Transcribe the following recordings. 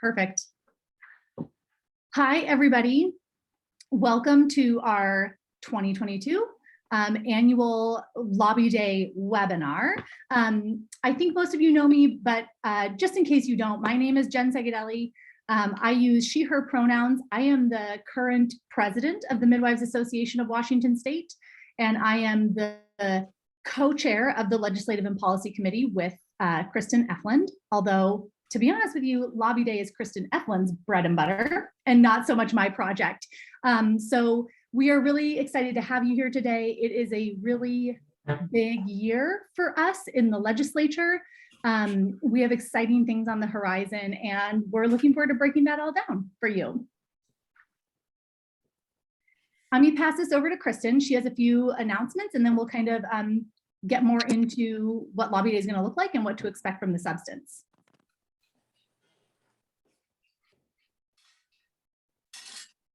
Perfect. Hi, everybody. Welcome to our 2022 annual Lobby Day webinar. I think most of you know me, but just in case you don't, my name is Jen Segadelli. I use she, her pronouns. I am the current president of the Midwives Association of Washington State, and I am the co-chair of the Legislative and Policy Committee with Kristen Efland, although to be honest with you, Lobby Day is Kristen Efland's bread and butter and not so much my project. So we are really excited to have you here today. It is a really big year for us in the legislature. We have exciting things on the horizon and we're looking forward to breaking that all down for you. I'm going to pass this over to Kristen. She has a few announcements and then we'll kind of get more into what Lobby Day is going to look like and what to expect from the substance.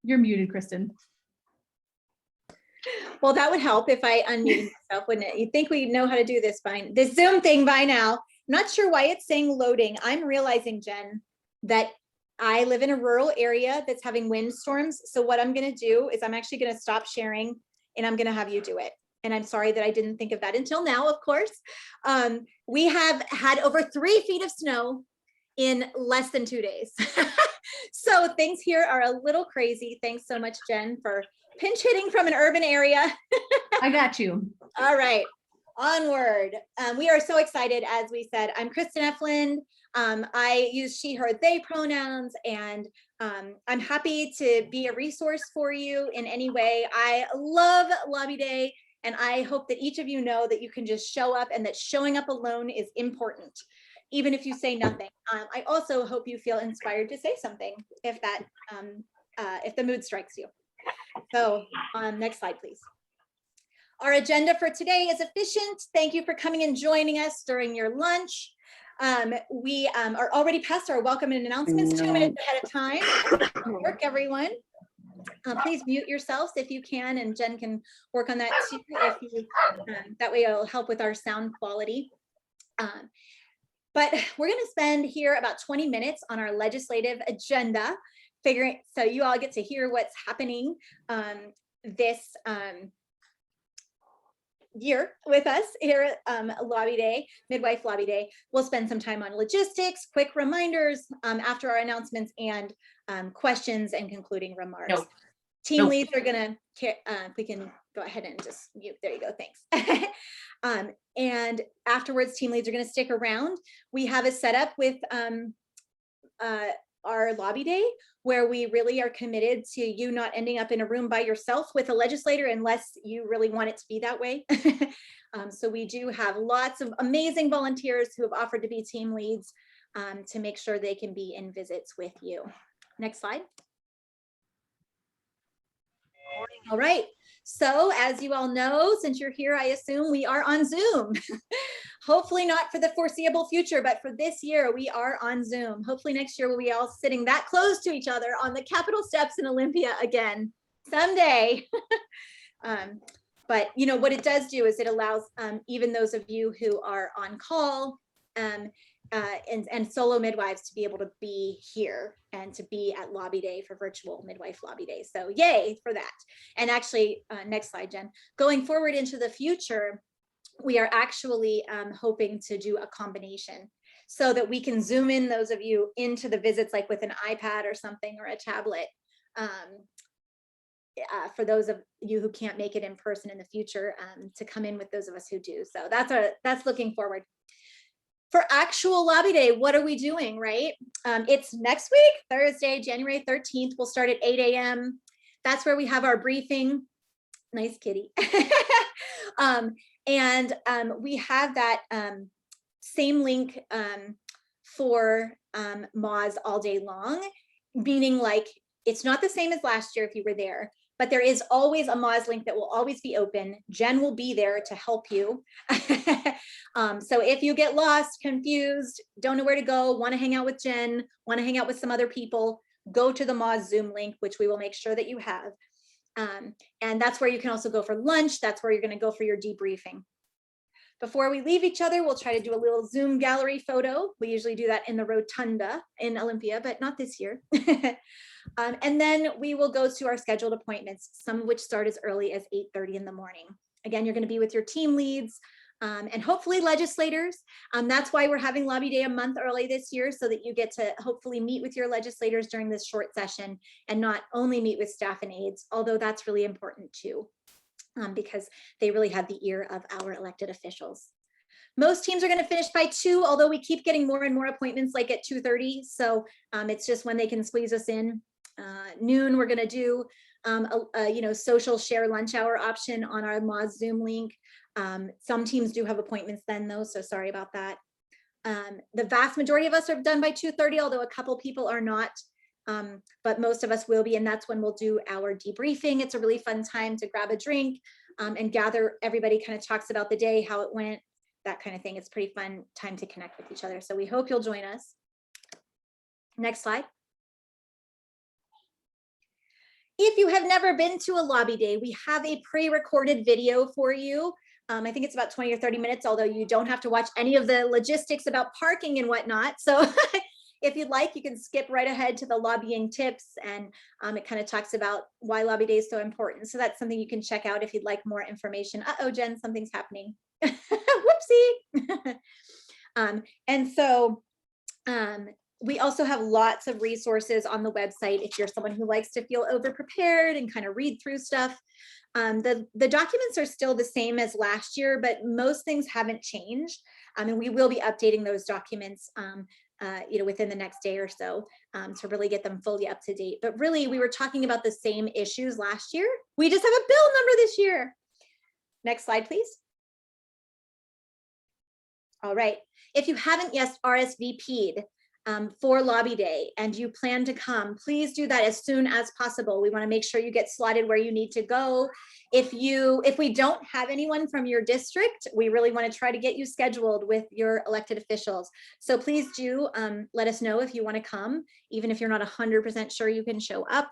You're muted, Kristen. Well, that would help if I unmuted myself, wouldn't it? You'd think we know how to do this by this Zoom thing by now. I'm not sure why it's saying loading. I'm realizing, Jen, that I live in a rural area that's having windstorms. So what I'm going to do is I'm actually going to stop sharing and I'm going to have you do it. And I'm sorry that I didn't think of that until now, of course. We have had over 3 feet of snow in less than 2 days. So things here are a little crazy. Thanks so much, Jen, for pinch hitting from an urban area. I got you. All right, onward. We are so excited, as we said. I'm Kristen Efland. I use she, her, they pronouns, and I'm happy to be a resource for you in any way. I love Lobby Day, and I hope that each of you know that you can just show up and that showing up alone is important, even if you say nothing. I also hope you feel inspired to say something if that, if the mood strikes you. So next slide, please. Our agenda for today is efficient. Thank you for coming and joining us during your lunch. We are already past our welcome and announcements 2 minutes ahead of time. Work, everyone. Please mute yourselves if you can, and Jen can work on that too. If you, that way it'll help with our sound quality. But we're going to spend here about 20 minutes on our legislative agenda, figuring so you all get to hear what's happening this year with us here at Lobby Day, Midwife Lobby Day. We'll spend some time on logistics, quick reminders after our announcements, and questions and concluding remarks. Nope. Team leads are going to, we can go ahead and just mute. There you go. Thanks. And afterwards, team leads are going to stick around. We have a setup with our Lobby Day where we really are committed to you not ending up in a room by yourself with a legislator unless you really want it to be that way. So we do have lots of amazing volunteers who have offered to be team leads to make sure they can be in visits with you. Next slide. All right, so as you all know, since you're here, I assume we are on Zoom. Hopefully not for the foreseeable future, but for this year, we are on Zoom. Hopefully next year we'll be all sitting that close to each other on the Capitol steps in Olympia again, someday. But you know, what it does do is it allows even those of you who are on call and solo midwives to be able to be here and to be at Lobby Day for virtual Midwife Lobby Day. So yay for that. And actually, next slide, Jen. Going forward into the future, we are actually hoping to do a combination so that we can zoom in those of you into the visits, like with an iPad or something or a tablet. For those of you who can't make it in person in the future, to come in with those of us who do. So that's looking forward. For actual Lobby Day, what are we doing, right? It's next week, Thursday, January 13th. We'll start at 8 a.m. That's where we have our briefing. Nice kitty. And we have that same link for MAWS all day long, meaning like it's not the same as last year if you were there, but there is always a MAWS link that will always be open. Jen will be there to help you. So if you get lost, confused, don't know where to go, want to hang out with Jen, want to hang out with some other people, go to the MAWS Zoom link, which we will make sure that you have. And that's where you can also go for lunch. That's where you're going to go for your debriefing. Before we leave each other, we'll try to do a little Zoom gallery photo. We usually do that in the rotunda in Olympia, but not this year. And then we will go to our scheduled appointments, some of which start as early as 8:30 in the morning. Again, you're going to be with your team leads and hopefully legislators. That's why we're having Lobby Day a month early this year, so that you get to hopefully meet with your legislators during this short session and not only meet with staff and aides, although that's really important too, because they really have the ear of our elected officials. Most teams are going to finish by 2, although we keep getting more and more appointments like at 2:30. So it's just when they can squeeze us in. Noon, we're going to do social share lunch hour option on our MAWS Zoom link. Some teams do have appointments then though, so sorry about that. The vast majority of us are done by 2:30, although a couple people are not, but most of us will be, and that's when we'll do our debriefing. It's a really fun time to grab a drink and gather. Everybody kind of talks about the day, how it went, that kind of thing. It's a pretty fun time to connect with each other. So we hope you'll join us. Next slide. If you have never been to a lobby day, we have a pre-recorded video for you. I think it's about 20 or 30 minutes, although you don't have to watch any of the logistics about parking and whatnot. So if you'd like, you can skip right ahead to the lobbying tips, and it kind of talks about why lobby day is so important. So that's something you can check out if you'd like more information. Uh-oh, Jen, something's happening. Whoopsie. We also have lots of resources on the website if you're someone who likes to feel over-prepared and kind of read through stuff. The documents are still the same as last year, but most things haven't changed. And we will be updating those documents within the next day or so to really get them fully up to date. But really, we were talking about the same issues last year. We just have a bill number this year. Next slide, please. All right. If you haven't yet RSVP'd for Lobby Day and you plan to come, please do that as soon as possible. We want to make sure you get slotted where you need to go. If we don't have anyone from your district, we really want to try to get you scheduled with your elected officials. So please do let us know if you want to come, even if you're not 100% sure you can show up.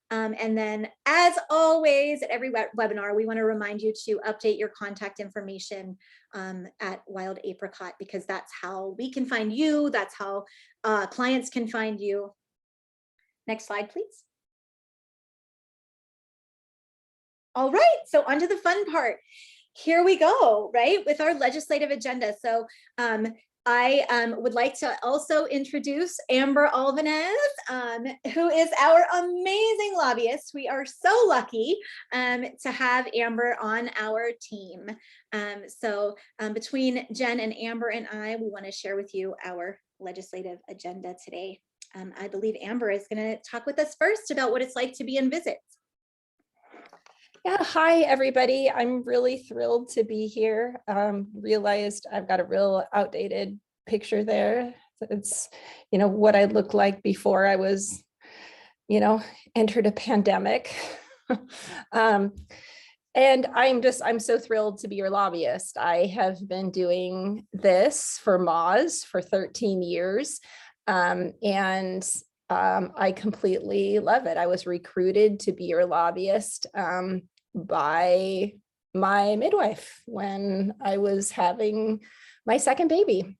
And then, as always, at every webinar, we want to remind you to update your contact information at Wild Apricot, because that's how we can find you. That's how clients can find you. Next slide, please. All right, so on to the fun part. Here we go, right, with our legislative agenda. So I would like to also introduce Amber Alvarez, who is our amazing lobbyist. We are so lucky to have Amber on our team. Between Jen and Amber and I, we want to share with you our legislative agenda today. I believe Amber is going to talk with us first about what it's like to be in visits. Yeah, hi everybody. I'm really thrilled to be here. Realized I've got a real outdated picture there. It's, what I looked like before I was, entered a pandemic. And I'm so thrilled to be your lobbyist. I have been doing this for MAWS for 13 years. I completely love it. I was recruited to be your lobbyist by my midwife when I was having my second baby.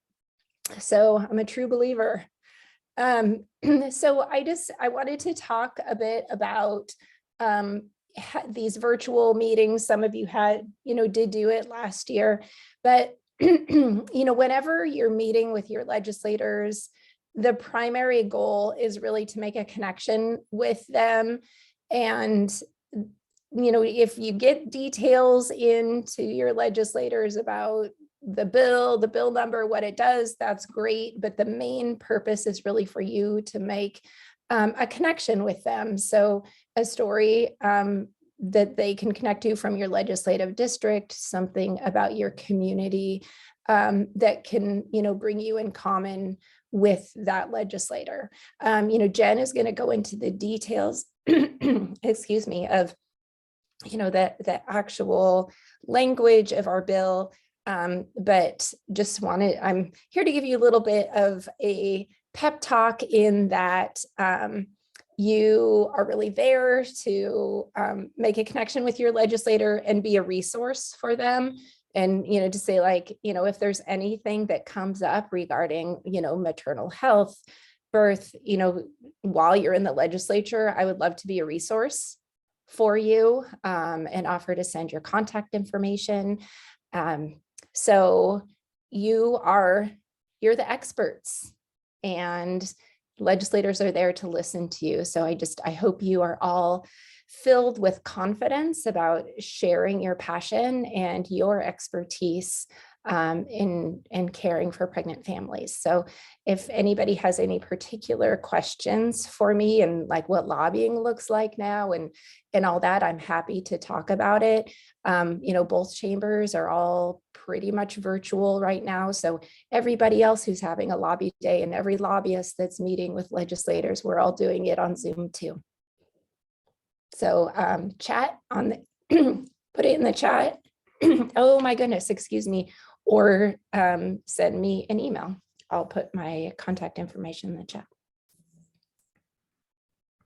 So I'm a true believer. So I wanted to talk a bit about these virtual meetings. Some of you did do it last year, but whenever you're meeting with your legislators, the primary goal is really to make a connection with them. And, if you get details into your legislators about the bill number, what it does, that's great. But the main purpose is really for you to make a connection with them. So a story that they can connect to from your legislative district, something about your community that can, bring you in common with that legislator. Jen is going to go into the details, excuse me, of, the actual language of our bill. But I'm here to give you a little bit of a pep talk in that you are really there to make a connection with your legislator and be a resource for them. And, to say like, if there's anything that comes up regarding, maternal health, birth, while you're in the legislature, I would love to be a resource for you, and offer to send your contact information. So you're the experts, and legislators are there to listen to you. So I hope you are all filled with confidence about sharing your passion and your expertise in caring for pregnant families. So if anybody has any particular questions for me and like what lobbying looks like now and all that, I'm happy to talk about it. Both chambers are all pretty much virtual right now. So everybody else who's having a lobby day and every lobbyist that's meeting with legislators, we're all doing it on Zoom too. So chat on the, put it in the chat. Oh my goodness, excuse me. Or send me an email. I'll put my contact information in the chat.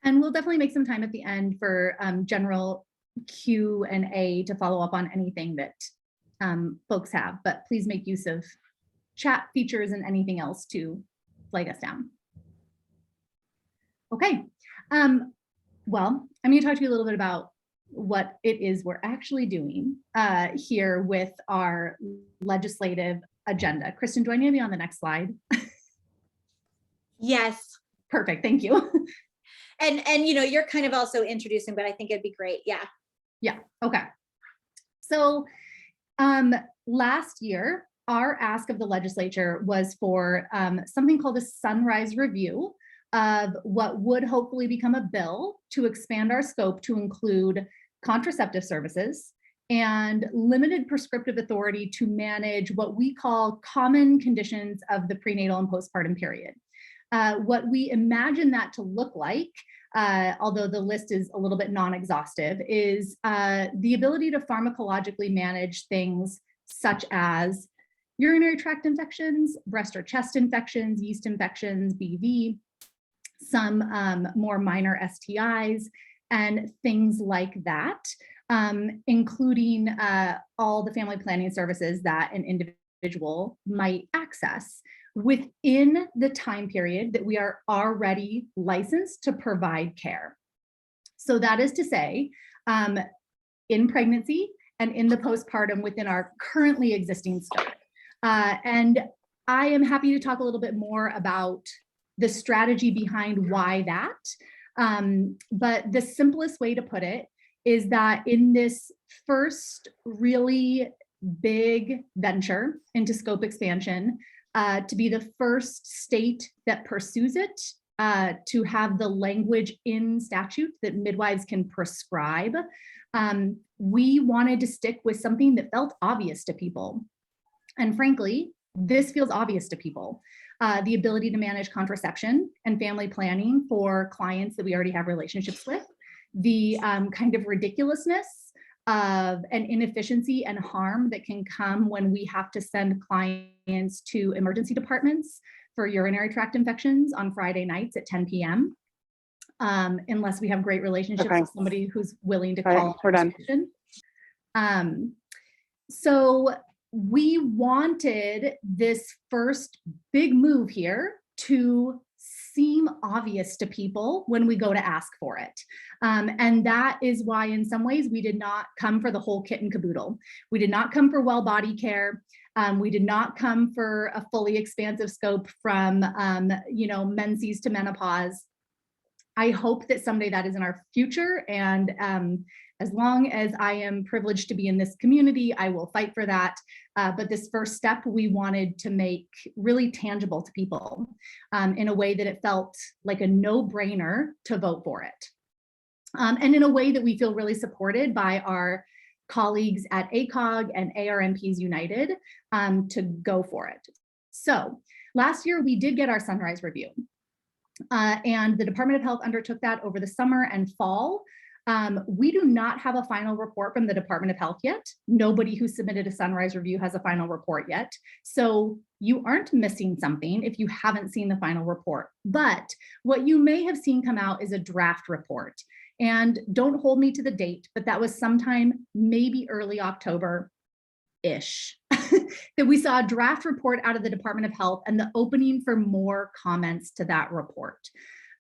And we'll definitely make some time at the end for general Q&A to follow up on anything that folks have, but please make use of chat features and anything else to flag us down. Okay, well, I'm going to talk to you a little bit about what it is we're actually doing here with our legislative agenda. Kristen, do I need to be on the next slide? Yes. Perfect, thank you. And you're kind of also introducing, but I think it'd be great. Yeah, okay. So last year, our ask of the legislature was for something called a sunrise review of what would hopefully become a bill to expand our scope to include contraceptive services and limited prescriptive authority to manage what we call common conditions of the prenatal and postpartum period. What we imagine that to look like, although the list is a little bit non-exhaustive, is the ability to pharmacologically manage things such as urinary tract infections, breast or chest infections, yeast infections, BV, some more minor STIs, and things like that, including all the family planning services that an individual might access within the time period that we are already licensed to provide care. So that is to say, in pregnancy and in the postpartum within our currently existing scope. And I am happy to talk a little bit more about the strategy behind why that. But the simplest way to put it is that in this first really big venture into scope expansion, to be the first state that pursues it, to have the language in statute that midwives can prescribe, we wanted to stick with something that felt obvious to people. And frankly, this feels obvious to people. The ability to manage contraception and family planning for clients that we already have relationships with, the kind of ridiculousness of an inefficiency and harm that can come when we have to send clients to emergency departments for urinary tract infections on Friday nights at 10 p.m. Unless we have great relationships with somebody who's willing to call. We're done. So we wanted this first big move here to seem obvious to people when we go to ask for it. And that is why in some ways we did not come for the whole kit and caboodle. We did not come for well body care. We did not come for a fully expansive scope from menses to menopause. I hope that someday that is in our future. And as long as I am privileged to be in this community, I will fight for that. But this first step we wanted to make really tangible to people in a way that it felt like a no-brainer to vote for it. And in a way that we feel really supported by our colleagues at ACOG and ARMPs United to go for it. So last year we did get our sunrise review. And the Department of Health undertook that over the summer and fall. We do not have a final report from the Department of Health yet. Nobody who submitted a sunrise review has a final report yet. So you aren't missing something if you haven't seen the final report. But what you may have seen come out is a draft report. And don't hold me to the date, but that was sometime maybe early October. week-ish that we saw a draft report out of the Department of Health and the opening for more comments to that report.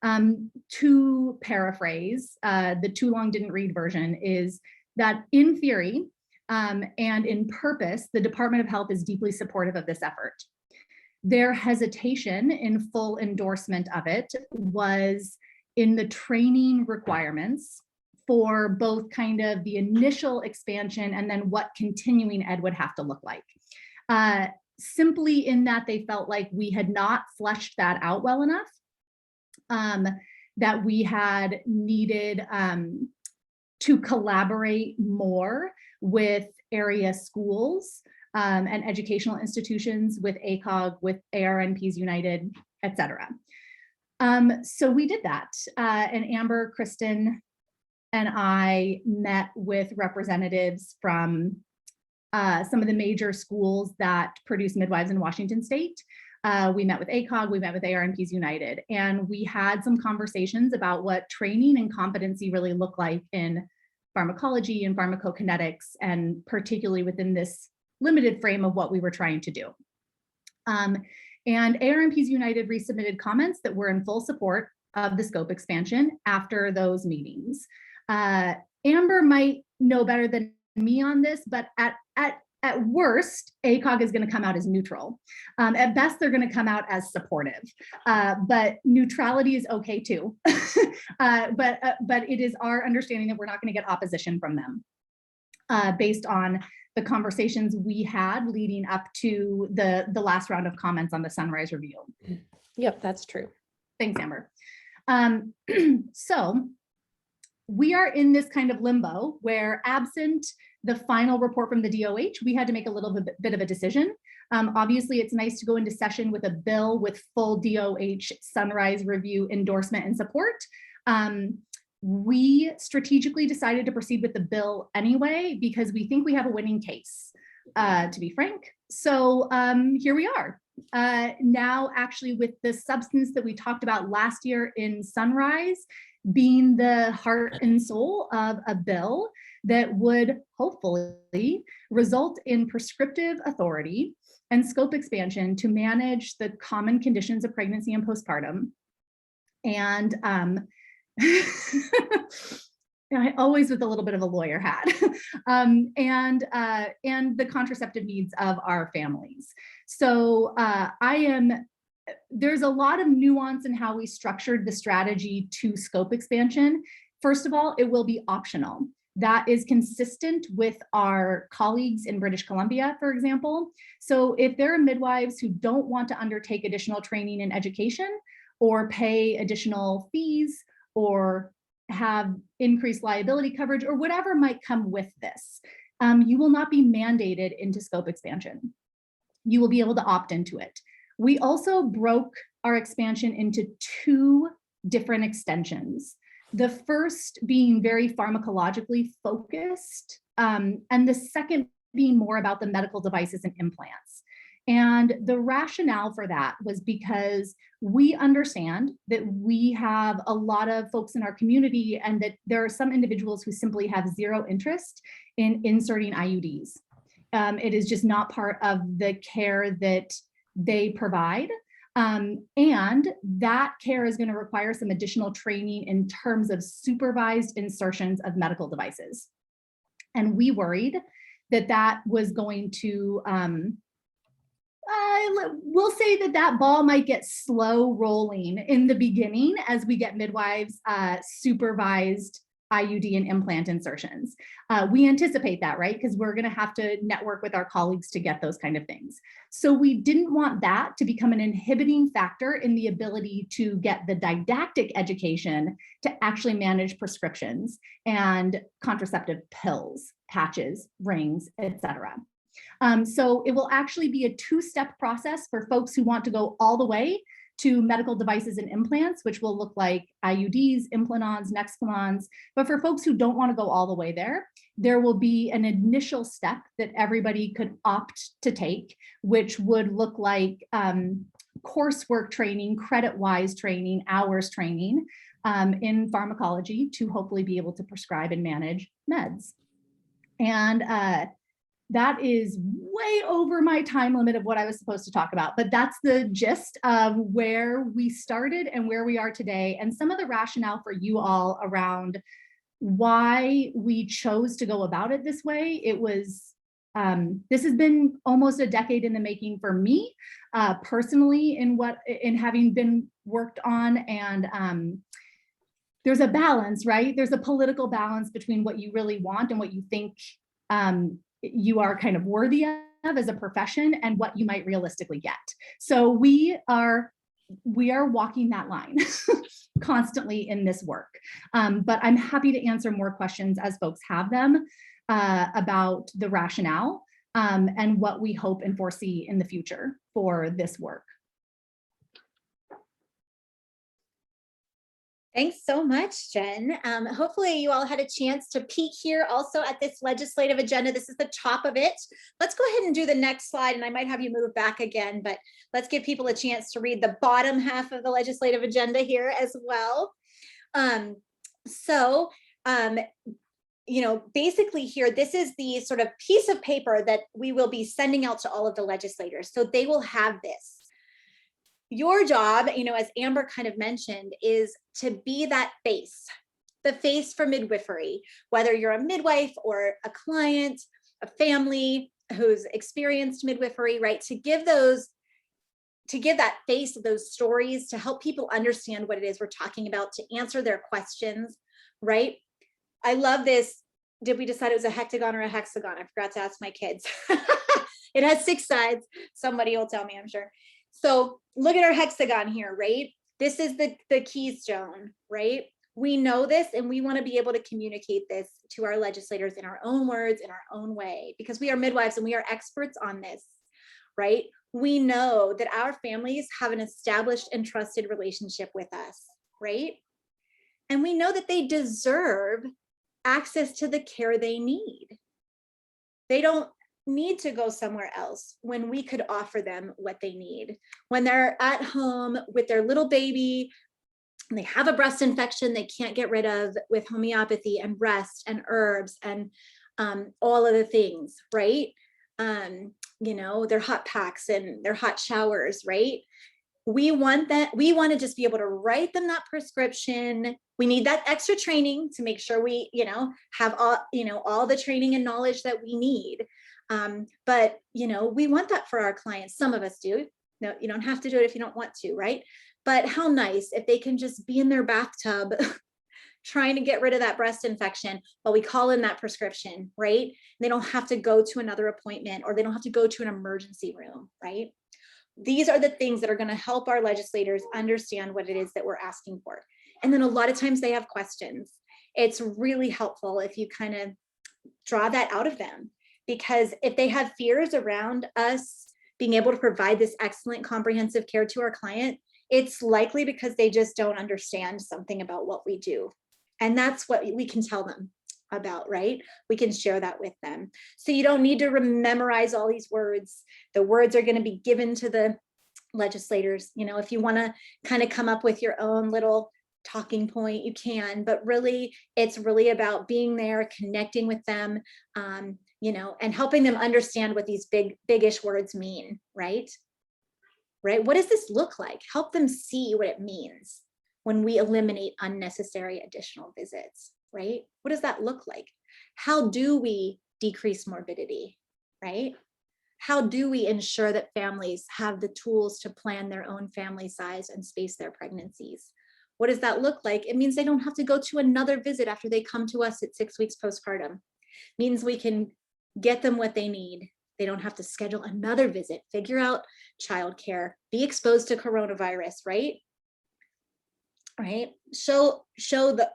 To paraphrase, the too long didn't read version is that in theory and in purpose, the Department of Health is deeply supportive of this effort. Their hesitation in full endorsement of it was in the training requirements for both kind of the initial expansion and then what continuing ed would have to look like. Simply in that they felt like we had not fleshed that out well enough, that we had needed to collaborate more with area schools and educational institutions, with ACOG, with ARNPs United, et cetera. So we did that. And Amber, Kristen, and I met with representatives from some of the major schools that produce midwives in Washington State. We met with ACOG, we met with ARNPs United, and we had some conversations about what training and competency really look like in pharmacology and pharmacokinetics, and particularly within this limited frame of what we were trying to do. And ARNPs United resubmitted comments that were in full support of the scope expansion after those meetings. Amber might know better than me on this, but at worst, ACOG is going to come out as neutral. At best, they're going to come out as supportive, but neutrality is okay too. But it is our understanding that we're not going to get opposition from them based on the conversations we had leading up to the last round of comments on the Sunrise review. Yep, that's true. Thanks, Amber. So we are in this kind of limbo where, absent the final report from the DOH, we had to make a little bit of a decision. Obviously, it's nice to go into session with a bill with full DOH Sunrise review endorsement and support. We strategically decided to proceed with the bill anyway, because we think we have a winning case, to be frank. So here we are. Now, actually, with the substance that we talked about last year in Sunrise being the heart and soul of a bill that would hopefully result in prescriptive authority and scope expansion to manage the common conditions of pregnancy and postpartum. And I always with a little bit of a lawyer hat, and the contraceptive needs of our families. So there's a lot of nuance in how we structured the strategy to scope expansion. First of all, it will be optional. That is consistent with our colleagues in British Columbia, for example. So if there are midwives who don't want to undertake additional training and education or pay additional fees or have increased liability coverage or whatever might come with this, you will not be mandated into scope expansion. You will be able to opt into it. We also broke our expansion into two different extensions. The first being very pharmacologically focused, and the second being more about the medical devices and implants. And the rationale for that was because we understand that we have a lot of folks in our community and that there are some individuals who simply have zero interest in inserting IUDs. It is just not part of the care that they provide. And that care is going to require some additional training in terms of supervised insertions of medical devices. And we worried that that was going to, we'll say that that ball might get slow rolling in the beginning as we get midwives supervised IUD and implant insertions. We anticipate that, right? Because we're going to have to network with our colleagues to get those kind of things. So we didn't want that to become an inhibiting factor in the ability to get the didactic education to actually manage prescriptions and contraceptive pills, patches, rings, etc. So it will actually be a two-step process for folks who want to go all the way to medical devices and implants, which will look like IUDs, Implanon, Nexplanon. But for folks who don't want to go all the way there, there will be an initial step that everybody could opt to take, which would look like coursework training, credit-wise training, hours training in pharmacology to hopefully be able to prescribe and manage meds. And that is way over my time limit of what I was supposed to talk about, but that's the gist of where we started and where we are today, and some of the rationale for you all around why we chose to go about it this way. It was, this has been almost a decade in the making for me, personally, in having been worked on, and there's a balance, right? There's a political balance between what you really want and what you think you are kind of worthy of as a profession and what you might realistically get. So we are walking that line constantly in this work. But I'm happy to answer more questions as folks have them about the rationale and what we hope and foresee in the future for this work. Thanks so much, Jen. Hopefully you all had a chance to peek here also at this legislative agenda. This is the top of it. Let's go ahead and do the next slide, and I might have you move back again, but let's give people a chance to read the bottom half of the legislative agenda here as well. You know, basically here, this is the sort of piece of paper that we will be sending out to all of the legislators. So they will have this. Your job, you know, as Amber kind of mentioned, is to be that face, the face for midwifery, whether you're a midwife or a client, a family who's experienced midwifery, right? To give that face, those stories, to help people understand what it is we're talking about, to answer their questions, right? I love this. Did we decide it was a hectagon or a hexagon? I forgot to ask my kids. It has 6 sides. Somebody will tell me, I'm sure. So look at our hexagon here, right? This is the keystone, right? We know this, and we want to be able to communicate this to our legislators in our own words, in our own way, because we are midwives and we are experts on this, right? We know that our families have an established and trusted relationship with us, right? And we know that they deserve access to the care they need. They don't need to go somewhere else when we could offer them what they need. When they're at home with their little baby and they have a breast infection they can't get rid of with homeopathy and rest and herbs and all of the things, right? You know, their hot packs and their hot showers, right? We want to just be able to write them that prescription. We need that extra training to make sure we, you know, have all the training and knowledge that we need. But, you know, we want that for our clients. Some of us do. No, you don't have to do it if you don't want to, right? But how nice if they can just be in their bathtub trying to get rid of that breast infection while we call in that prescription, right? They don't have to go to another appointment, or they don't have to go to an emergency room, right? These are the things that are going to help our legislators understand what it is that we're asking for. And then a lot of times they have questions. It's really helpful if you kind of draw that out of them, because if they have fears around us being able to provide this excellent comprehensive care to our client, it's likely because they just don't understand something about what we do. And that's what we can tell them about, right? We can share that with them. So you don't need to memorize all these words. The words are going to be given to the legislators. You know, if you want to kind of come up with your own little talking point, you can, but really, it's really about being there, connecting with them, you know, and helping them understand what these big-ish words mean, right? Right? What does this look like? Help them see what it means when we eliminate unnecessary additional visits, right? What does that look like? How do we decrease morbidity, right? How do we ensure that families have the tools to plan their own family size and space their pregnancies? What does that look like? It means they don't have to go to another visit after they come to us at 6 weeks postpartum. It means we can get them what they need. They don't have to schedule another visit, figure out childcare, be exposed to coronavirus, right? Right? Show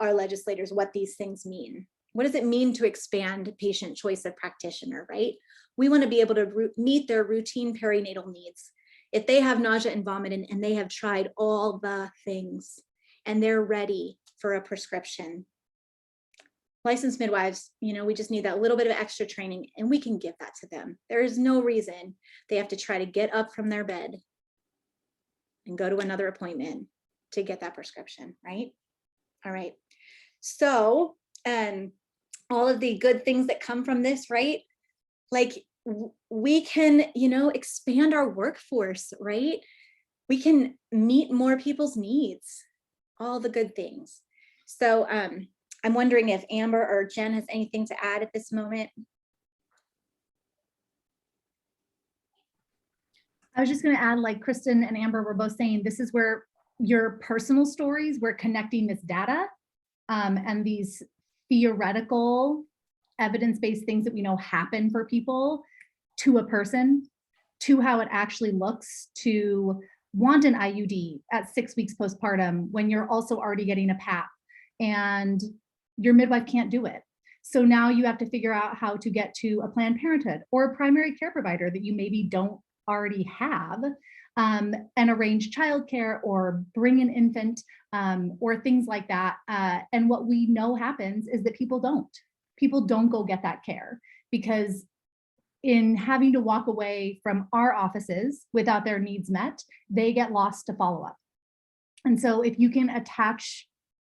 our legislators what these things mean. What does it mean to expand patient choice of practitioner, right? We want to be able to meet their routine perinatal needs. If they have nausea and vomiting and they have tried all the things and they're ready for a prescription, licensed midwives, you know, we just need that little bit of extra training and we can give that to them. There is no reason they have to try to get up from their bed and go to another appointment to get that prescription, right? All right. So, all of the good things that come from this, right? like we can, expand our workforce, right? We can meet more people's needs, all the good things. So I'm wondering if Amber or Jen has anything to add at this moment. I was just going to add, like Kristen and Amber were both saying, this is where your personal stories, we're connecting this data and these theoretical evidence-based things that we know happen for people to a person, to how it actually looks to want an IUD at 6 weeks postpartum when you're also already getting a PAP and your midwife can't do it. So now you have to figure out how to get to a Planned Parenthood or a primary care provider that you maybe don't already have, and arrange childcare or bring an infant or things like that. And what we know happens is that people don't go get that care, because in having to walk away from our offices without their needs met, they get lost to follow up. And so if you can attach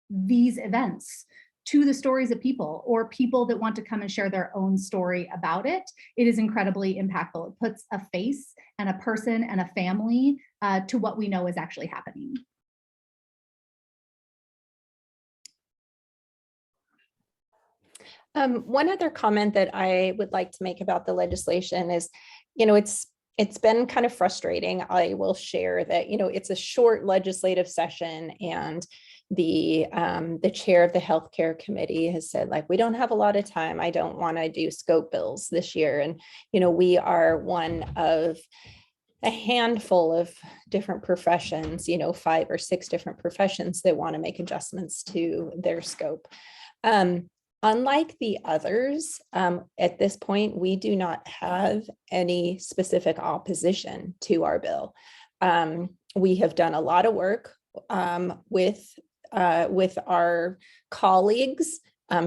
these events to the stories of people or people that want to come and share their own story about it, it is incredibly impactful. It puts a face and a person and a family to what we know is actually happening. One other comment that I would like to make about the legislation is, it's been kind of frustrating. I will share that, it's a short legislative session, and the chair of the healthcare committee has said, like, we don't have a lot of time. I don't want to do scope bills this year. And, we are one of a handful of different professions, 5 or 6 different professions that want to make adjustments to their scope. Unlike the others, at this point, we do not have any specific opposition to our bill. We have done a lot of work with our colleagues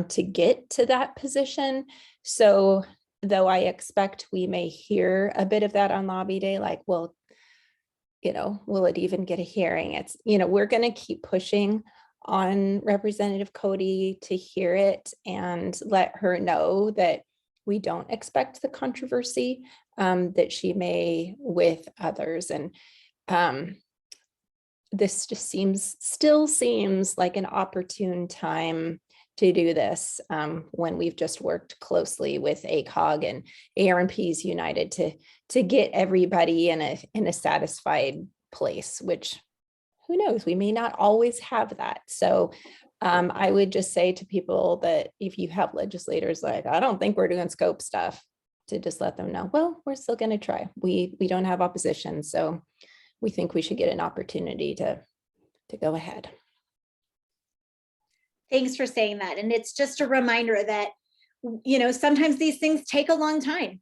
to get to that position. So though I expect we may hear a bit of that on lobby day, like, well, will it even get a hearing? It's, we're going to keep pushing on Representative Cody to hear it and let her know that we don't expect the controversy that she may with others. And this just still seems like an opportune time to do this when we've just worked closely with ACOG and ARMPs United to get everybody in a satisfied place, which, who knows, we may not always have that. So I would just say to people that if you have legislators like, I don't think we're doing scope stuff, to just let them know, well, we're still going to try. We don't have opposition, so we think we should get an opportunity to go ahead. Thanks for saying that. And it's just a reminder that, sometimes these things take a long time.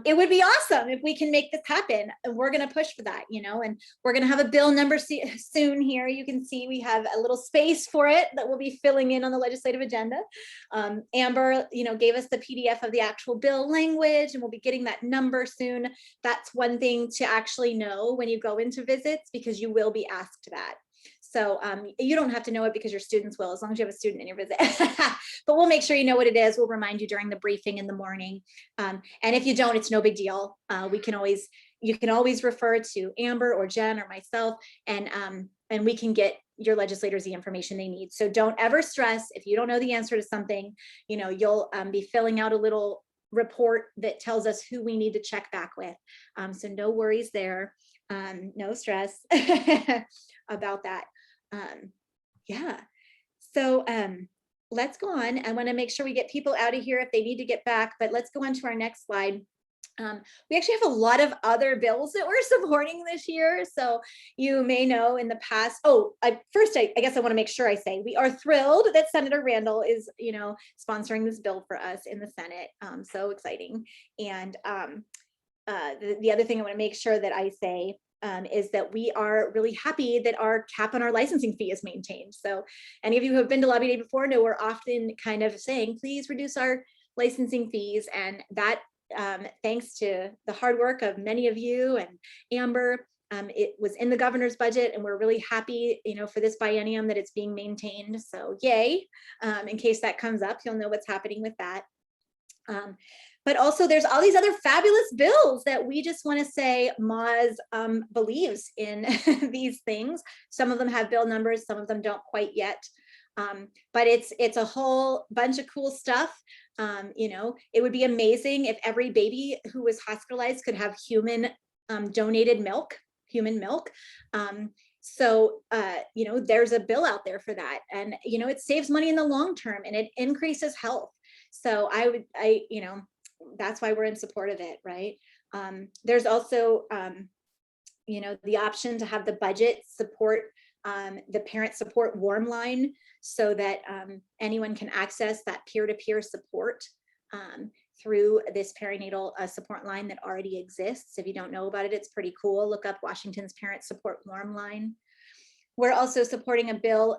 It would be awesome if we can make this happen. And we're going to push for that, and we're going to have a bill number soon here. You can see we have a little space for it that we'll be filling in on the legislative agenda. Amber, gave us the PDF of the actual bill language, and we'll be getting that number soon. That's one thing to actually know when you go into visits, because you will be asked that. So you don't have to know it because your students will, as long as you have a student in your visit. But we'll make sure you know what it is. We'll remind you during the briefing in the morning. And if you don't, it's no big deal. You can always refer to Amber or Jen or myself, and we can get your legislators the information they need. So don't ever stress if you don't know the answer to something. You'll be filling out a little report that tells us who we need to check back with. So no worries there. No stress about that. Yeah. So let's go on. I want to make sure we get people out of here if they need to get back, but let's go on to our next slide. We actually have a lot of other bills that we're supporting this year. So you may know in the past, I guess I want to make sure I say we are thrilled that Senator Randall is, sponsoring this bill for us in the Senate. So exciting. And the other thing I want to make sure that I say is that we are really happy that our cap on our licensing fee is maintained. So any of you who have been to Lobby Day before know we're often kind of saying, please reduce our licensing fees. And that, thanks to the hard work of many of you and Amber, it was in the governor's budget, and we're really happy, for this biennium that it's being maintained. So yay, in case that comes up, you'll know what's happening with that. But also there's all these other fabulous bills that we just want to say MAWS believes in these things. Some of them have bill numbers, some of them don't quite yet. But it's a whole bunch of cool stuff. You know, it would be amazing if every baby who was hospitalized could have human donated milk, human milk. So, you know, there's a bill out there for that. And, you know, it saves money in the long term and it increases health. So you know, that's why we're in support of it, right? There's also, you know, the option to have the budget support the parent support warm line so that anyone can access that peer-to-peer support through this perinatal support line that already exists. If you don't know about it, it's pretty cool. Look up Washington's Parent Support Warm Line. We're also supporting a bill,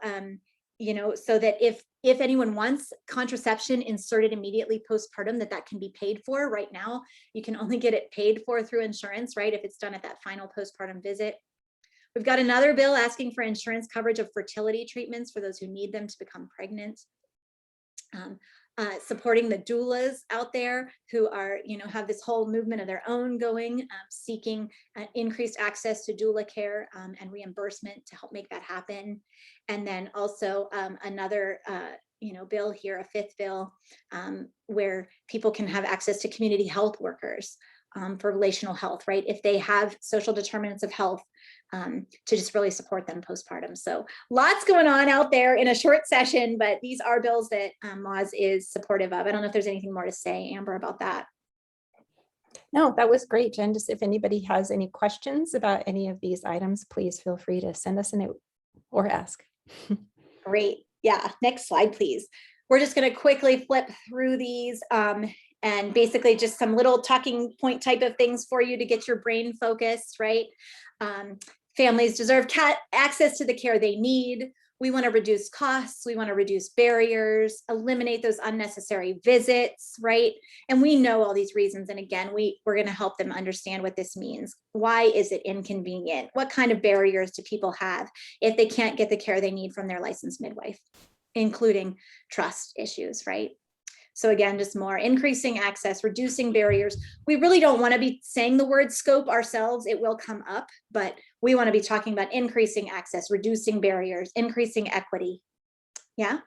you know, so that if anyone wants contraception inserted immediately postpartum, that can be paid for. Right now, you can only get it paid for through insurance, right? If it's done at that final postpartum visit. We've got another bill asking for insurance coverage of fertility treatments for those who need them to become pregnant. Supporting the doulas out there who are, you know, have this whole movement of their own going, seeking increased access to doula care and reimbursement to help make that happen. And then also another, you know, bill here, a fifth bill, where people can have access to community health workers for relational health, right? If they have social determinants of health, to just really support them postpartum. So lots going on out there in a short session, but these are bills that MAWS is supportive of. I don't know if there's anything more to say, Amber, about that. No, that was great, Jen. Just if anybody has any questions about any of these items, please feel free to send us a note or ask. Great. Yeah. Next slide, please. We're just going to quickly flip through these and basically just some little talking point type of things for you to get your brain focused, right? Families deserve access to the care they need. We want to reduce costs. We want to reduce barriers, eliminate those unnecessary visits, right? And we know all these reasons. And again, we're going to help them understand what this means. Why is it inconvenient? What kind of barriers do people have if they can't get the care they need from their licensed midwife, including trust issues, right? So again, just more increasing access, reducing barriers. We really don't want to be saying the word scope ourselves. It will come up, but we want to be talking about increasing access, reducing barriers, increasing equity. Yeah.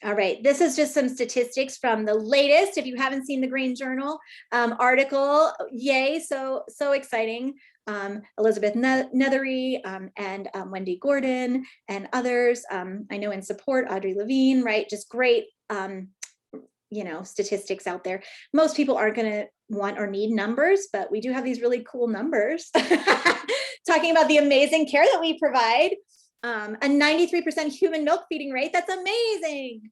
All right. This is just some statistics from the latest. If you haven't seen the Green Journal article, yay. So exciting. Elizabeth Nethery and Wendy Gordon and others. I know in support, Audrey Levine, right? Just great, you know, statistics out there. Most people aren't going to want or need numbers, but we do have these really cool numbers talking about the amazing care that we provide. A 93% human milk feeding rate. That's amazing.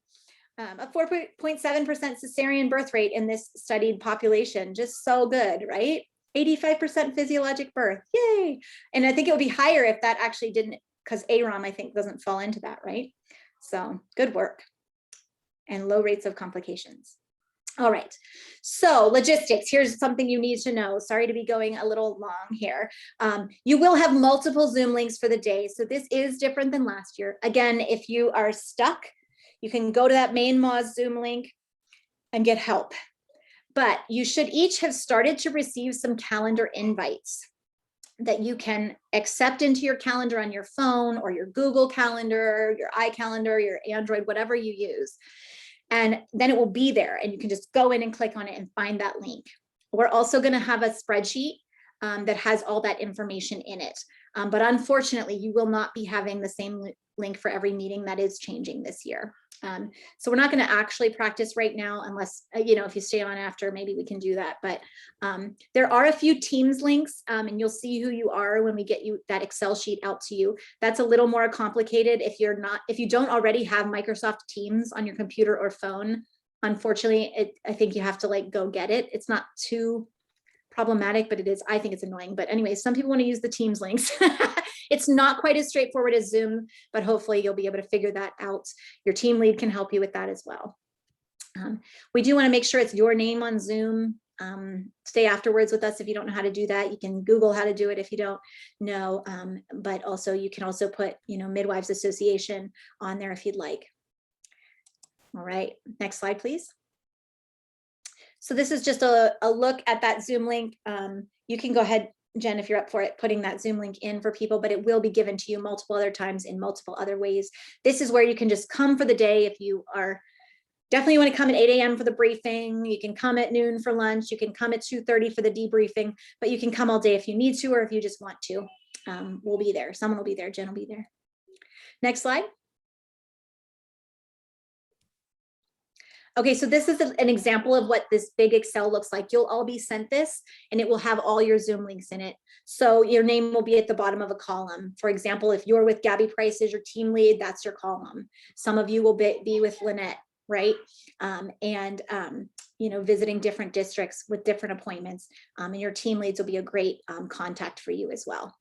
A 4.7% cesarean birth rate in this studied population. Just so good, right? 85% physiologic birth. Yay. And I think it would be higher if that actually didn't, because AROM, I think, doesn't fall into that, right? So good work. And low rates of complications. All right, so logistics, here's something you need to know. Sorry to be going a little long here. You will have multiple Zoom links for the day. So this is different than last year. Again, if you are stuck, you can go to that main MAWS Zoom link and get help. But you should each have started to receive some calendar invites that you can accept into your calendar on your phone or your Google Calendar, your iCalendar, your Android, whatever you use. And then it will be there and you can just go in and click on it and find that link. We're also going to have a spreadsheet that has all that information in it. But unfortunately, you will not be having the same link for every meeting. That is changing this year. So we're not going to actually practice right now unless, you know, if you stay on after, maybe we can do that. But there are a few Teams links and you'll see who you are when we get you that Excel sheet out to you. That's a little more complicated. If you don't already have Microsoft Teams on your computer or phone, unfortunately, I think you have to like go get it. It's not too problematic, but it is, I think it's annoying. But anyway, some people want to use the Teams links. It's not quite as straightforward as Zoom, but hopefully you'll be able to figure that out. Your team lead can help you with that as well. We do want to make sure it's your name on Zoom. Stay afterwards with us if you don't know how to do that. You can Google how to do it if you don't know, but also you can also put, you know, Midwives Association on there if you'd like. All right, next slide, please. So this is just a look at that Zoom link. You can go ahead, Jen, if you're up for it, putting that Zoom link in for people, but it will be given to you multiple other times in multiple other ways. This is where you can just come for the day if you are definitely want to come at 8 a.m. for the briefing. You can come at noon for lunch. You can come at 2:30 for the debriefing, but you can come all day if you need to, or if you just want to. We'll be there. Someone will be there. Jen will be there. Next slide. Okay, so this is an example of what this big Excel looks like. You'll all be sent this and it will have all your Zoom links in it. So your name will be at the bottom of a column. For example, if you're with Gabby Price as your team lead, that's your column. Some of you will be with Lynette, right? You know, visiting different districts with different appointments, and your team leads will be a great contact for you as well.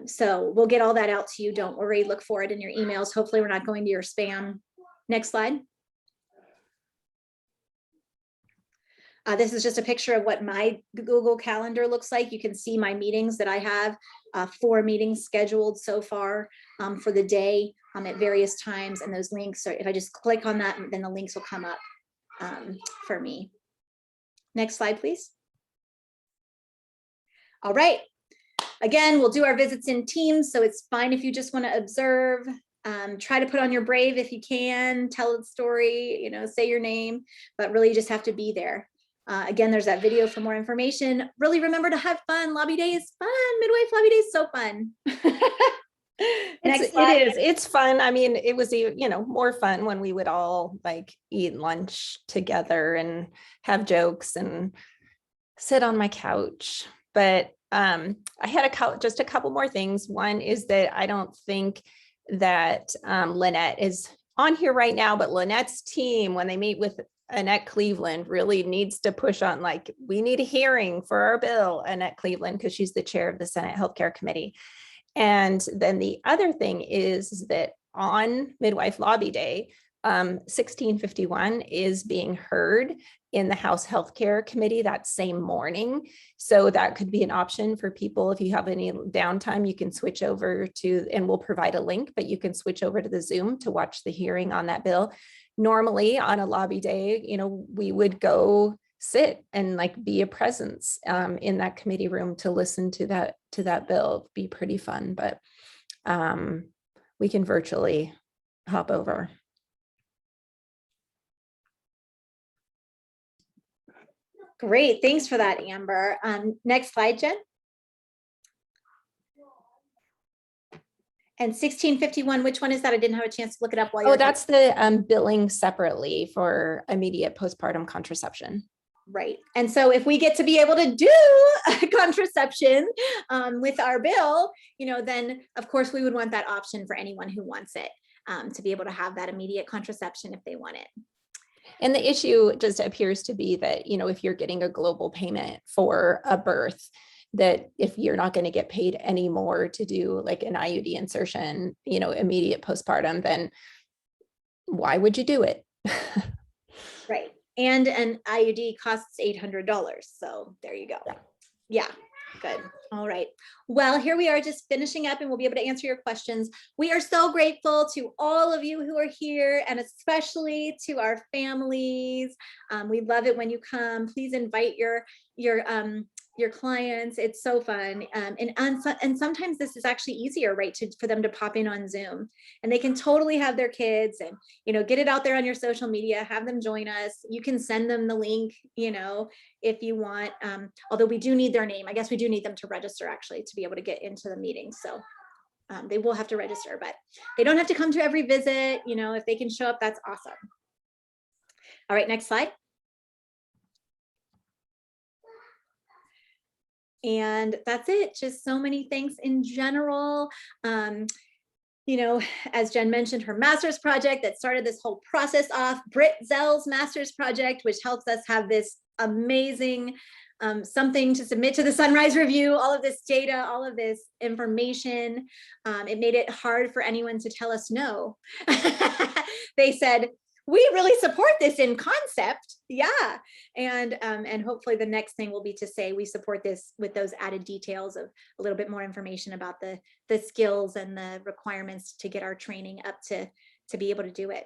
So we'll get all that out to you. Don't worry, look for it in your emails. Hopefully we're not going to your spam. Next slide. This is just a picture of what my Google Calendar looks like. You can see my meetings that I have, 4 meetings scheduled so far for the day at various times. And those links, if I just click on that, then the links will come up for me. Next slide, please. All right. Again, we'll do our visits in teams, so it's fine if you just want to observe. Try to put on your brave if you can, tell the story, you know, say your name, but really you just have to be there. Again, there's that video for more information. Really remember to have fun. Lobby day is fun. Midwife lobby day is so fun. Next slide. It is. It's fun. I mean, it was, you know, more fun when we would all like eat lunch together and have jokes and sit on my couch. But I had just a couple more things. One is that I don't think that Lynette is on here right now, but Lynette's team, when they meet with Annette Cleveland, really needs to push on, like, we need a hearing for our bill, Annette Cleveland, because she's the chair of the Senate Healthcare Committee. And then the other thing is that on Midwife Lobby Day, 1651 is being heard in the House Healthcare Committee that same morning. So that could be an option for people. If you have any downtime, you can switch over to, and we'll provide a link, but you can switch over to the Zoom to watch the hearing on that bill. Normally on a lobby day, you know, we would go sit and like be a presence in that committee room to listen to that bill. It'd be pretty fun, but we can virtually hop over. Great, thanks for that, Amber. Next slide, Jen. And 1651, which one is that? I didn't have a chance to look it up while you're. Oh, that's the billing separately for immediate postpartum contraception. Right. And so if we get to be able to do contraception with our bill, you know, then of course we would want that option for anyone who wants it, to be able to have that immediate contraception if they want it. And the issue just appears to be that, you know, if you're getting a global payment for a birth, that if you're not going to get paid any more to do like an IUD insertion, you know, immediate postpartum, then why would you do it? Right. And an IUD costs $800. So there you go. Yeah. Good. All right. Well, here we are just finishing up and we'll be able to answer your questions. We are so grateful to all of you who are here and especially to our families. We love it when you come. Please invite your clients. It's so fun. And sometimes this is actually easier, right, for them to pop in on Zoom and they can totally have their kids and, you know, get it out there on your social media, have them join us. You can send them the link, you know, if you want, although we do need their name. I guess we do need them to register actually to be able to get into the meeting. So they will have to register, but they don't have to come to every visit. You know, if they can show up, that's awesome. All right, next slide. And that's it. Just so many thanks in general. You know, as Jen mentioned, her master's project that started this whole process off, Britt Zell's master's project, which helps us have this amazing something to submit to the Sunrise Review, all of this data, all of this information. It made it hard for anyone to tell us no. They said, we really support this in concept. Yeah. And hopefully the next thing will be to say we support this with those added details of a little bit more information about the skills and the requirements to get our training up to be able to do it.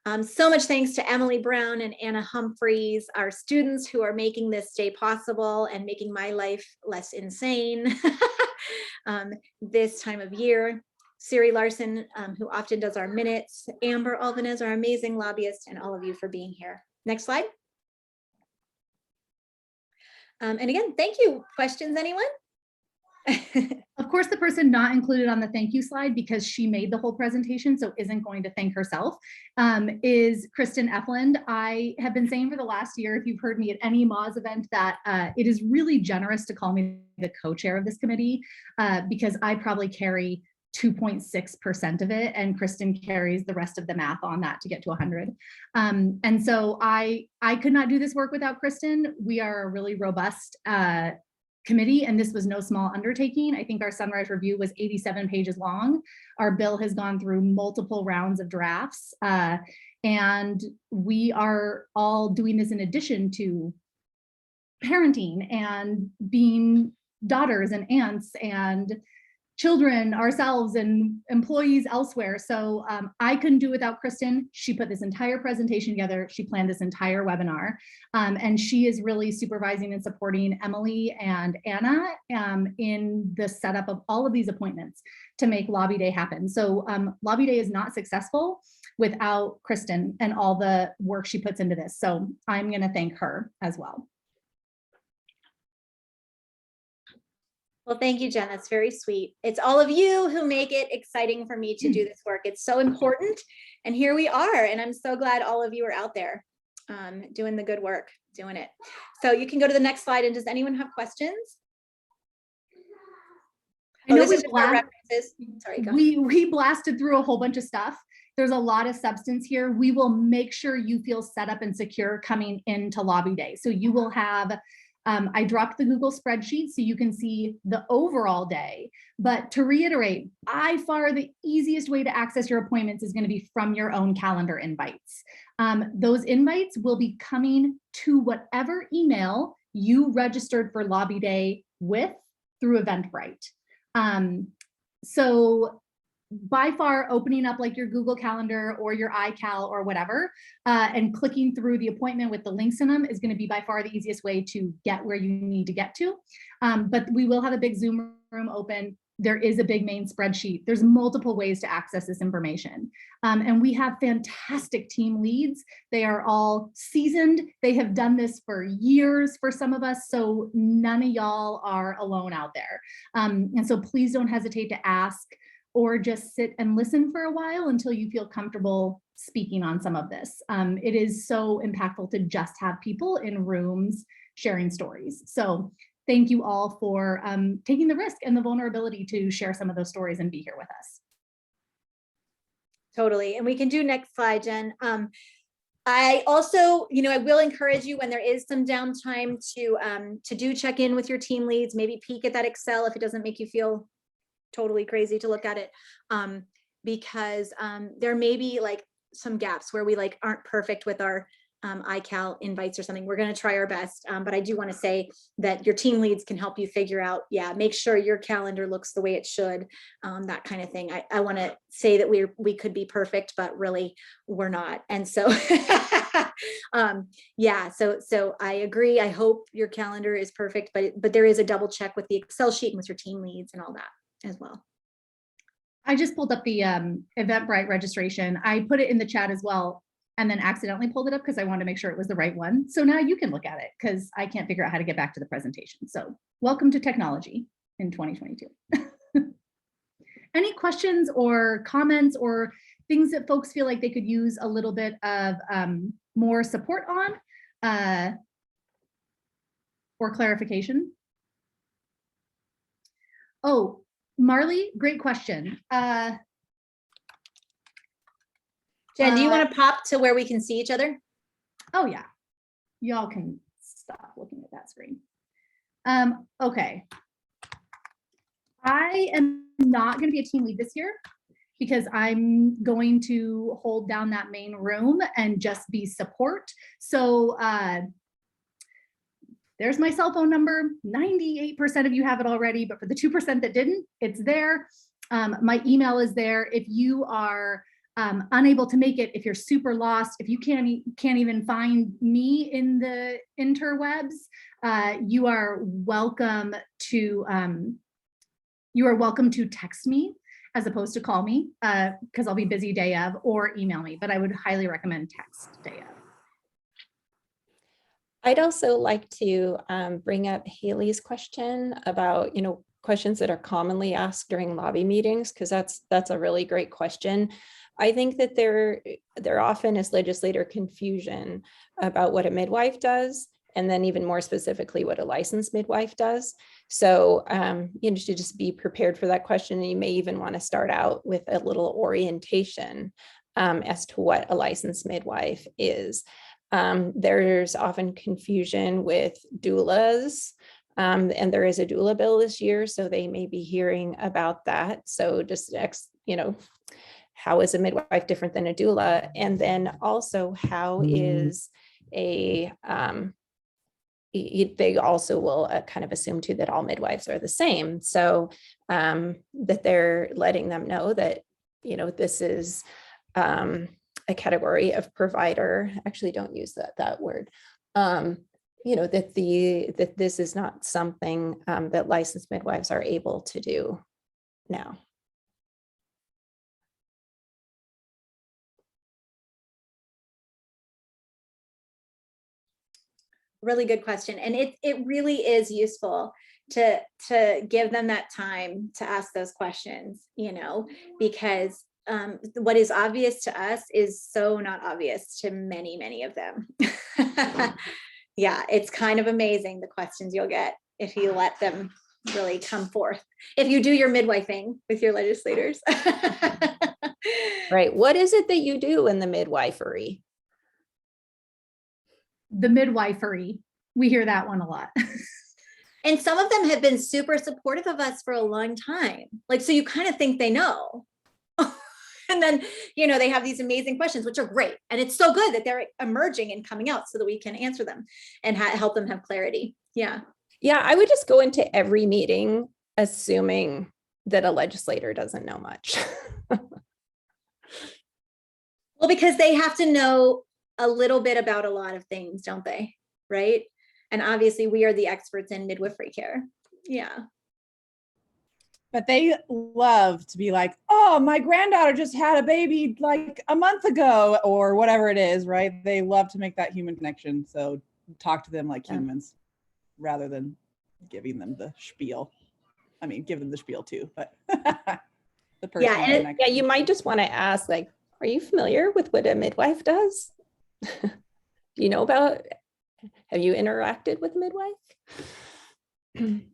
So much thanks to Emily Brown and Anna Humphreys, our students who are making this day possible and making my life less insane this time of year. Siri Larson, who often does our minutes, Amber Albanez, our amazing lobbyist, and all of you for being here. Next slide. And again, thank you. Questions, anyone? Of course, the person not included on the thank you slide, because she made the whole presentation, so isn't going to thank herself, is Kristen Efland. I have been saying for the last year, if you've heard me at any MAWS event, that it is really generous to call me the co-chair of this committee, because I probably carry 2.6% of it, and Kristen carries the rest of the math on that to get to 100. And so I could not do this work without Kristen. We are a really robust committee, and this was no small undertaking. I think our sunrise review was 87 pages long. Our bill has gone through multiple rounds of drafts, and we are all doing this in addition to parenting and being daughters and aunts and children ourselves and employees elsewhere. So I couldn't do it without Kristen. She put this entire presentation together. She planned this entire webinar, and she is really supervising and supporting Emily and Anna in the setup of all of these appointments to make Lobby Day happen. So Lobby Day is not successful without Kristen and all the work she puts into this. So I'm going to thank her as well. Well, thank you, Jen. That's very sweet. It's all of you who make it exciting for me to do this work. It's so important. And here we are. And I'm so glad all of you are out there doing the good work, doing it. So you can go to the next slide. And does anyone have questions? I know we blasted through a whole bunch of stuff. There's a lot of substance here. We will make sure you feel set up and secure coming into Lobby Day. So you will have I dropped the Google spreadsheet so you can see the overall day. But to reiterate, by far the easiest way to access your appointments is going to be from your own calendar invites. Those invites will be coming to whatever email you registered for Lobby Day with through Eventbrite. So by far opening up like your Google Calendar or your iCal or whatever, and clicking through the appointment with the links in them is going to be by far the easiest way to get where you need to get to. But we will have a big Zoom room open. There is a big main spreadsheet. There's multiple ways to access this information. And we have fantastic team leads. They are all seasoned. They have done this for years for some of us. So none of y'all are alone out there. And so please don't hesitate to ask, or just sit and listen for a while until you feel comfortable speaking on some of this. It is so impactful to just have people in rooms sharing stories. So thank you all for taking the risk and the vulnerability to share some of those stories and be here with us. Totally, and we can do next slide, Jen. I also, I will encourage you when there is some downtime to do check in with your team leads, maybe peek at that Excel if it doesn't make you feel totally crazy to look at it, because there may be like some gaps where we like aren't perfect with our iCal invites or something. We're going to try our best, but I do want to say that your team leads can help you figure out, make sure your calendar looks the way it should, that kind of thing. I want to say that we could be perfect, but really we're not. And so so I agree. I hope your calendar is perfect, but there is a double check with the Excel sheet and with your team leads and all that as well. I just pulled up the Eventbrite registration. I put it in the chat as well, and then accidentally pulled it up because I wanted to make sure it was the right one. So now you can look at it because I can't figure out how to get back to the presentation. So welcome to technology in 2022. Any questions or comments or things that folks feel like they could use a little bit of more support on or clarification? Oh, Marley, great question. Jen, do you want to pop to where we can see each other? Oh yeah, y'all can stop looking at that screen. Okay. I am not going to be a team lead this year because I'm going to hold down that main room and just be support. So there's my cell phone number. 98% of you have it already, but for the 2% that didn't, it's there. My email is there. If you are unable to make it, if you're super lost, if you can't even find me in the interwebs, you are welcome to text me as opposed to call me, because I'll be busy day of, or email me, but I would highly recommend text day of. I'd also like to bring up Haley's question about, questions that are commonly asked during lobby meetings, because that's a really great question. I think that there often is legislator confusion about what a midwife does, and then even more specifically what a licensed midwife does. So you should just be prepared for that question. And you may even want to start out with a little orientation as to what a licensed midwife is. There's often confusion with doulas, and there is a doula bill this year, so they may be hearing about that. So just, how is a midwife different than a doula? And then also, how is they also will kind of assume too that all midwives are the same. So that they're letting them know that, this is a category of provider. Actually, don't use that word. That this is not something that licensed midwives are able to do now. Really good question. And it really is useful to give them that time to ask those questions, because what is obvious to us is so not obvious to many of them. Yeah, it's kind of amazing the questions you'll get if you let them really come forth, if you do your midwifing with your legislators. Right. What is it that you do in the midwifery? The midwifery, we hear that one a lot. And some of them have been super supportive of us for a long time. So you kind of think they know. And then, they have these amazing questions, which are great. And it's so good that they're emerging and coming out so that we can answer them and help them have clarity. Yeah. Yeah, I would just go into every meeting assuming that a legislator doesn't know much. Well, because they have to know a little bit about a lot of things, don't they? Right. And obviously we are the experts in midwifery care. Yeah. But they love to be like, oh, my granddaughter just had a baby like a month ago or whatever it is, right? They love to make that human connection. So talk to them like humans rather than giving them the spiel. I mean, give them the spiel too, but the personal connection. Yeah, you might just want to ask, are you familiar with what a midwife does? Do you know have you interacted with a midwife?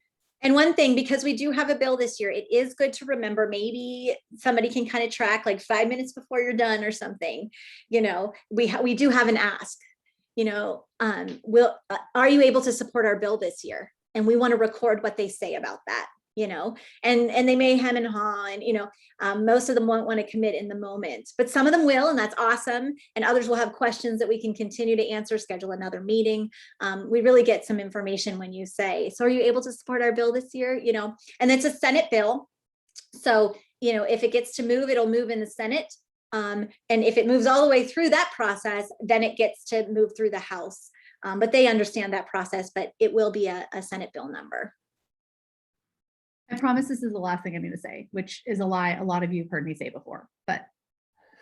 And one thing, because we do have a bill this year, it is good to remember, maybe somebody can kind of track 5 minutes before you're done or something. We do have an ask, are you able to support our bill this year? And we want to record what they say about that, and they may hem and haw, and, most of them won't want to commit in the moment, but some of them will, and that's awesome. And others will have questions that we can continue to answer, schedule another meeting. We really get some information when you say, so are you able to support our bill this year? And it's a Senate bill. So, if it gets to move, it'll move in the Senate. And if it moves all the way through that process, then it gets to move through the House. But they understand that process, but it will be a Senate bill number. I promise this is the last thing I'm going to say, which is a lie a lot of you have heard me say before, but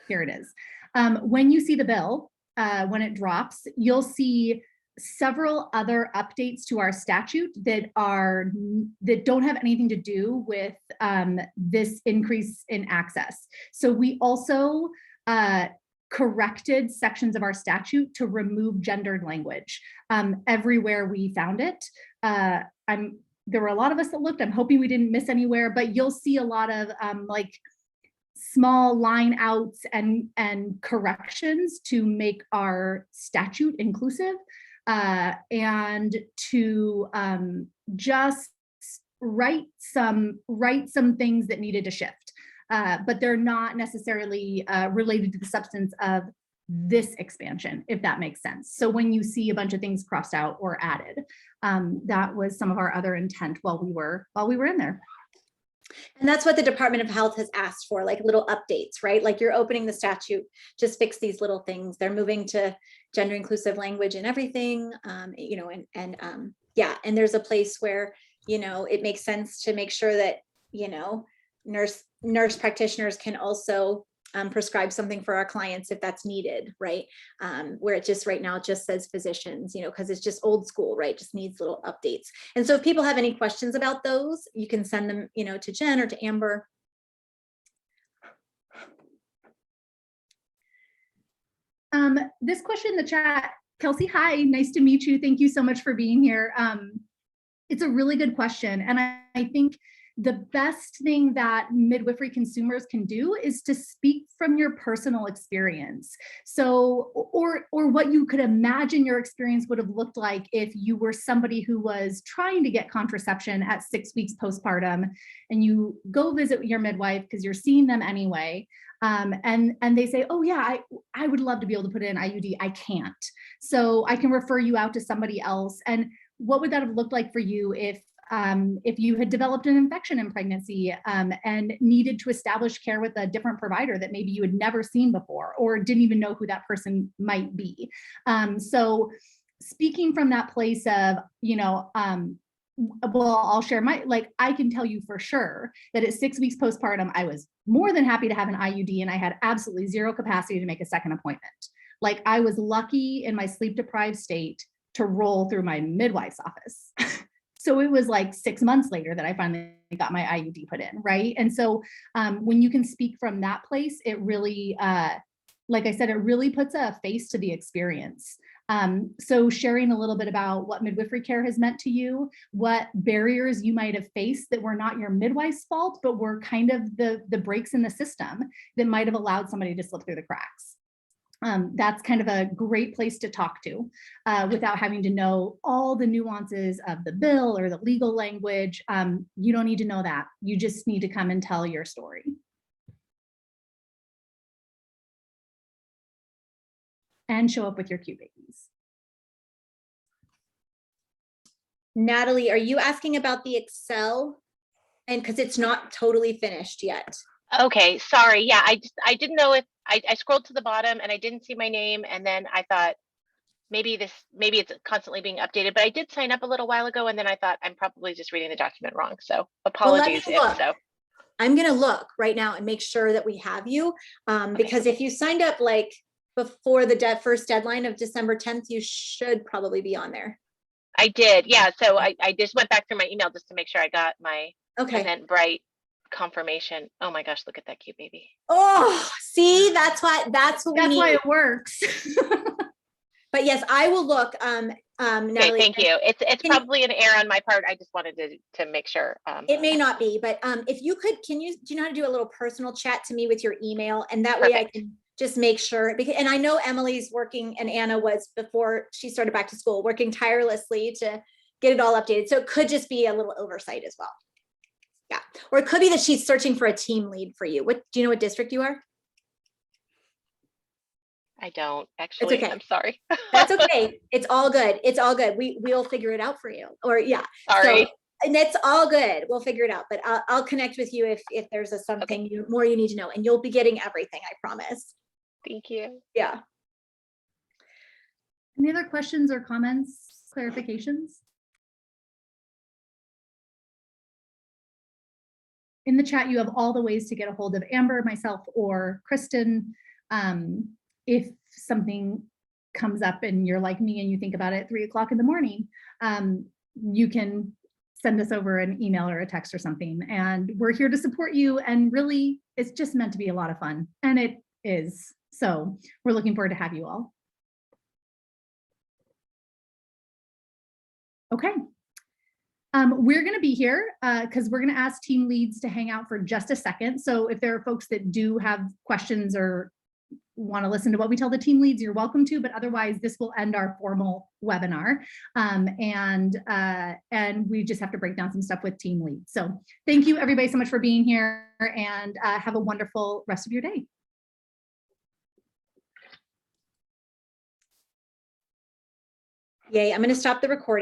here it is. When you see the bill, when it drops, you'll see several other updates to our statute that don't have anything to do with this increase in access. So we also corrected sections of our statute to remove gendered language everywhere we found it. There were a lot of us that looked. I'm hoping we didn't miss anywhere, but you'll see a lot of small line outs and corrections to make our statute inclusive and to just write some things that needed to shift, but they're not necessarily related to the substance of this expansion, if that makes sense. So when you see a bunch of things crossed out or added, that was some of our other intent while we were in there. And that's what the Department of Health has asked for, like little updates, right? Like you're opening the statute, just fix these little things. They're moving to gender inclusive language and everything, you know, yeah, and there's a place where, you know, it makes sense to make sure that, you know, nurse practitioners can also prescribe something for our clients if that's needed, right? Where it just right now it just says physicians, you know, because it's just old school, right? Just needs little updates. And so if people have any questions about those, you can send them, you know, to Jen or to Amber. This question in the chat, Kelsey, hi, nice to meet you. Thank you so much for being here. It's a really good question. And I think the best thing that midwifery consumers can do is to speak from your personal experience. So, or what you could imagine your experience would have looked like if you were somebody who was trying to get contraception at 6 weeks postpartum, and you go visit your midwife because you're seeing them anyway. And they say, oh yeah, I would love to be able to put in an IUD. I can't. So I can refer you out to somebody else. And what would that have looked like for you if you had developed an infection in pregnancy and needed to establish care with a different provider that maybe you had never seen before or didn't even know who that person might be. So speaking from that place of, you know, well, I'll share my, like, I can tell you for sure that at 6 weeks postpartum, I was more than happy to have an IUD and I had absolutely zero capacity to make a second appointment. Like I was lucky in my sleep deprived state to roll through my midwife's office. So it was like 6 months later that I finally got my IUD put in, right? And so when you can speak from that place, it really, like I said, it really puts a face to the experience. So sharing a little bit about what midwifery care has meant to you, what barriers you might have faced that were not your midwife's fault, but were kind of the breaks in the system that might have allowed somebody to slip through the cracks. That's kind of a great place to talk to without having to know all the nuances of the bill or the legal language. You don't need to know that. You just need to come and tell your story. And show up with your cute babies. Natalie, are you asking about the Excel? And because it's not totally finished yet. Okay, sorry. Yeah, I didn't know if I scrolled to the bottom and I didn't see my name, and then I thought maybe it's constantly being updated, but I did sign up a little while ago, and then I thought I'm probably just reading the document wrong. So apologies if so. I'm gonna look right now and make sure that we have you, because if you signed up like before the first deadline of December 10th, you should probably be on there. I did, yeah. So I just went back through my email just to make sure I got my Eventbrite confirmation. Oh my gosh, look at that cute baby. Oh, see, that's why it works. But yes, I will look. Natalie, okay, thank you. It's probably an error on my part. I just wanted to make sure. It may not be, but if you could, do you know how to do a little personal chat to me with your email, and that way I can just make sure, because, and I know Emily's working, and Anna was before she started back to school, working tirelessly to get it all updated. So it could just be a little oversight as well. Yeah, or it could be that she's searching for a team lead for you. What do you know what district you are? I don't actually. It's okay. I'm sorry. That's okay. It's all good. It's all good. We'll figure it out for you. Or yeah. Sorry. So, and it's all good. We'll figure it out. But I'll connect with you if there's something more you need to know, and you'll be getting everything. I promise. Thank you. Yeah. Any other questions or comments, clarifications? In the chat, you have all the ways to get a hold of Amber, myself, or Kristen. If something comes up and you're like me and you think about it at 3 o'clock in the morning, you can send us over an email or a text or something. And we're here to support you. And really, it's just meant to be a lot of fun. And it is. So we're looking forward to have you all. Okay. We're going to be here because we're going to ask team leads to hang out for just a second. So if there are folks that do have questions or want to listen to what we tell the team leads, you're welcome to, but otherwise this will end our formal webinar. And we just have to break down some stuff with team leads. So thank you everybody so much for being here, and have a wonderful rest of your day. Yay, I'm going to stop the recording.